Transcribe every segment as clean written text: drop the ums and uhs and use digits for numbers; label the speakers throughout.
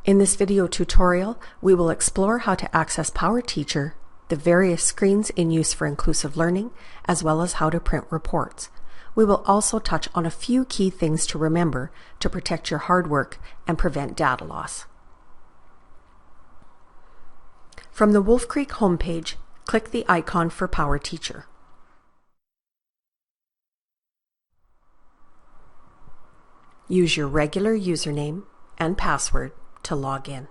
Speaker 1: In this video tutorial, we will explore how to access PowerTeacher, the various screens in use for inclusive learning, as well as how to print reports. We will also touch on a few key things to remember to protect your hard work and prevent data loss. From the Wolf Creek homepage, click the icon for PowerTeacher. Use your regular username and password to log in.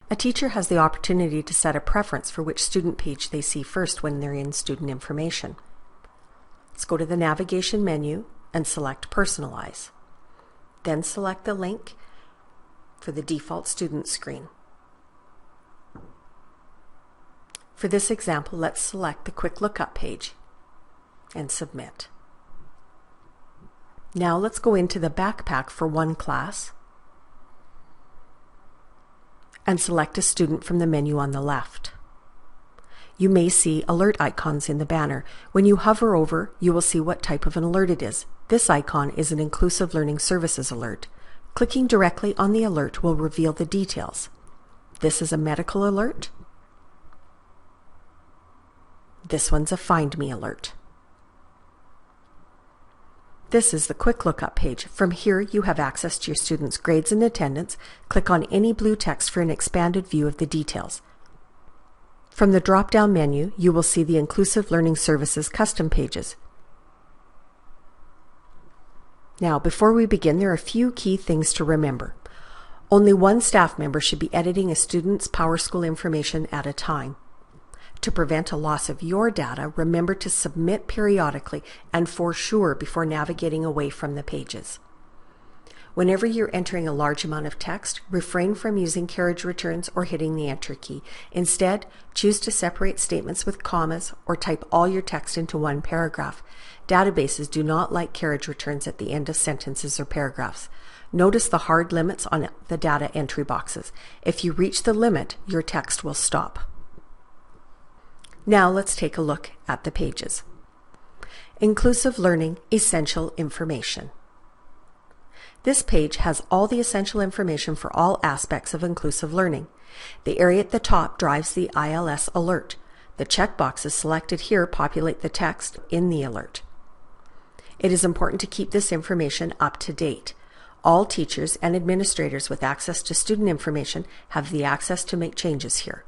Speaker 1: A teacher has the opportunity to set a preference for which student page they see first when they're in student information. Let's go to the navigation menu and select Personalize. Then select the link for the default student screen. For this example, let's select the Quick Lookup page and submit. Now let's go into the backpack for one class and select a student from the menu on the left. You may see alert icons in the banner. When you hover over, you will see what type of an alert it is. This icon is an Inclusive Learning Services alert. Clicking directly on the alert will reveal the details. This is a medical alert. This one's a Find Me alert. This is the Quick Lookup page. From here, you have access to your students' grades and attendance. Click on any blue text for an expanded view of the details. From the drop-down menu, you will see the Inclusive Learning Services custom pages. Now, before we begin, there are a few key things to remember. Only one staff member should be editing a student's PowerSchool information at a time. To prevent a loss of your data, remember to submit periodically and for sure before navigating away from the pages. Whenever you're entering a large amount of text, refrain from using carriage returns or hitting the Enter key. Instead, choose to separate statements with commas or type all your text into one paragraph. Databases do not like carriage returns at the end of sentences or paragraphs. Notice the hard limits on the data entry boxes. If you reach the limit, your text will stop. Now let's take a look at the pages. Inclusive Learning Essential Information. This page has all the essential information for all aspects of inclusive learning. The area at the top drives the ILS alert. The checkboxes selected here populate the text in the alert. It is important to keep this information up to date. All teachers and administrators with access to student information have the access to make changes here.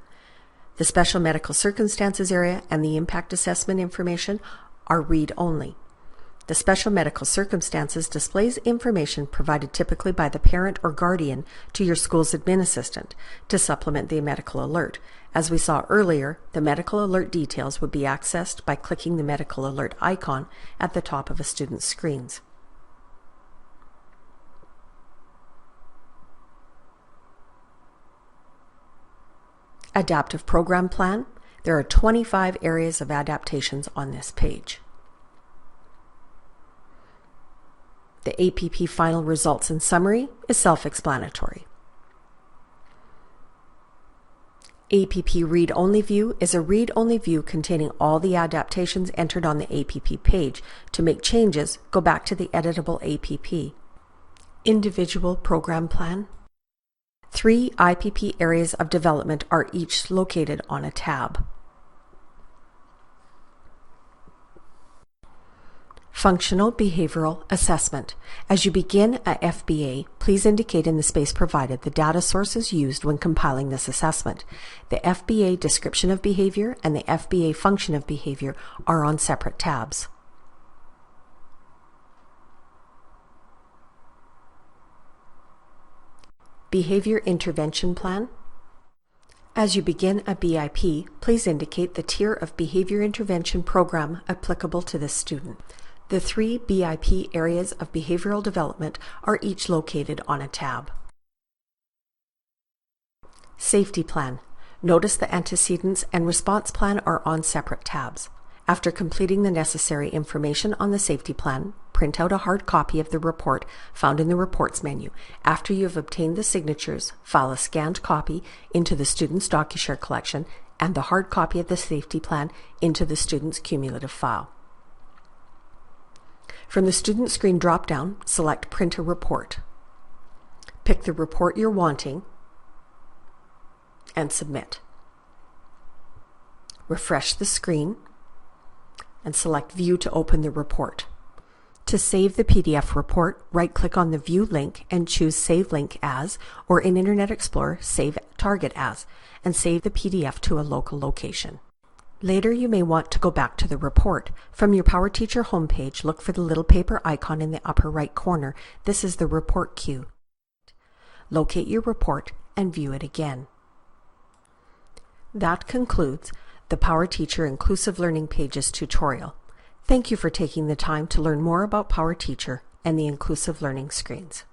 Speaker 1: The Special Medical Circumstances area and the Impact Assessment information are read-only. The Special Medical Circumstances displays information provided typically by the parent or guardian to your school's admin assistant to supplement the medical alert. As we saw earlier, the medical alert details would be accessed by clicking the medical alert icon at the top of a student's screens. Adaptive Program Plan. There are 25 areas of adaptations on this page. The APP Final Results and Summary is self-explanatory. APP Read-Only View is a read-only view containing all the adaptations entered on the APP page. To make changes, go back to the editable APP. Individual Program Plan. 3 IPP areas of development are each located on a tab. Functional Behavioral Assessment. As you begin a FBA, please indicate in the space provided the data sources used when compiling this assessment. The FBA Description of Behavior and the FBA Function of Behavior are on separate tabs. Behavior Intervention Plan. As you begin a BIP, please indicate the tier of behavior intervention program applicable to this student. The 3 BIP areas of behavioral development are each located on a tab. Safety Plan. Notice the antecedents and response plan are on separate tabs. After completing the necessary information on the safety plan, print out a hard copy of the report found in the Reports menu. After you have obtained the signatures, file a scanned copy into the student's DocuShare collection and the hard copy of the safety plan into the student's cumulative file. From the Student Screen drop-down, select Print a Report. Pick the report you're wanting and submit. Refresh the screen and select View to open the report. To save the PDF report, right-click on the View link and choose Save Link As, or in Internet Explorer, Save Target As, and save the PDF to a local location. Later, you may want to go back to the report. From your PowerTeacher homepage, look for the little paper icon in the upper right corner. This is the report queue. Locate your report and view it again. That concludes the PowerTeacher Inclusive Learning Pages tutorial. Thank you for taking the time to learn more about PowerTeacher and the inclusive learning screens.